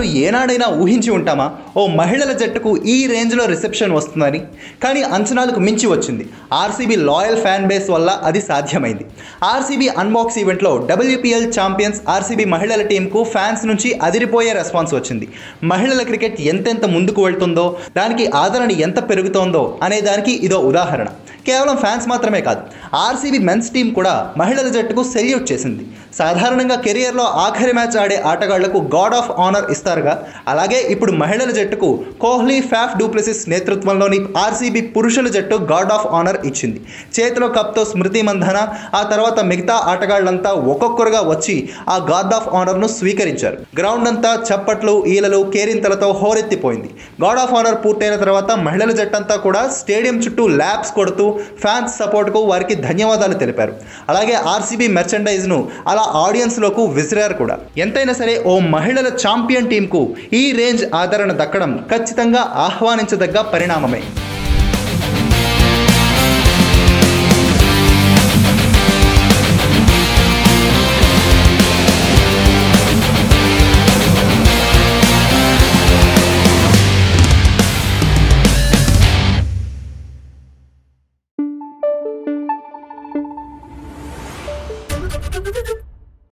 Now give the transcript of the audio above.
అసలు ఏనాడైనా ఊహించి ఉంటామా ఓ మహిళల జట్టుకు ఈ రేంజ్లో రిసెప్షన్ వస్తుందని? కానీ అంచనాలకు మించి వచ్చింది. ఆర్సీబీ లాయల్ ఫ్యాన్ బేస్ వల్ల అది సాధ్యమైంది. ఆర్సీబీ అన్బాక్స్ ఈవెంట్లో WPL ఛాంపియన్స్ ఆర్సీబీ మహిళల టీంకు ఫ్యాన్స్ నుంచి అదిరిపోయే రెస్పాన్స్ వచ్చింది. మహిళల క్రికెట్ ఎంతెంత ముందుకు వెళ్తుందో, దానికి ఆదరణ ఎంత పెరుగుతోందో అనే దానికి ఇదో ఉదాహరణ. కేవలం ఫ్యాన్స్ మాత్రమే కాదు, ఆర్సీబీ మెన్స్ టీం కూడా మహిళల జట్టుకు సెల్యూట్ చేసింది. సాధారణంగా కెరియర్లో ఆఖరి మ్యాచ్ ఆడే ఆటగాళ్లకు గార్డ్ ఆఫ్ ఆనర్ ఇస్తారుగా, అలాగే ఇప్పుడు మహిళల జట్టుకు కోహ్లీ, ఫాఫ్ డూప్లెసిస్ నేతృత్వంలోని ఆర్సీబీ పురుషుల జట్టు గార్డ్ ఆఫ్ ఆనర్ ఇచ్చింది. చేతిలో కప్తో స్మృతి మంధన, ఆ తర్వాత మిగతా ఆటగాళ్లంతా ఒక్కొక్కరుగా వచ్చి ఆ గార్డ్ ఆఫ్ ఆనర్ను స్వీకరించారు. గ్రౌండ్ అంతా చప్పట్లు, ఈలలు, కేరింతలతో హోరెత్తిపోయింది. గార్డ్ ఆఫ్ ఆనర్ పూర్తయిన తర్వాత మహిళల జట్టంతా కూడా స్టేడియం చుట్టూ ల్యాప్స్ కొడుతూ ఫ్యాన్స్ సపోర్ట్కు వారికి ధన్యవాదాలు తెలిపారు. అలాగే ఆర్సీబీ మెర్చండైజ్ను అలా ఆడియన్స్లోకి విసిరారు కూడా. ఎంతైనా సరే ఓ మహిళల ఛాంపియన్ టీంకు ఈ రేంజ్ ఆదరణ దక్కడం ఖచ్చితంగా ఆహ్వానించదగ్గ పరిణామమే.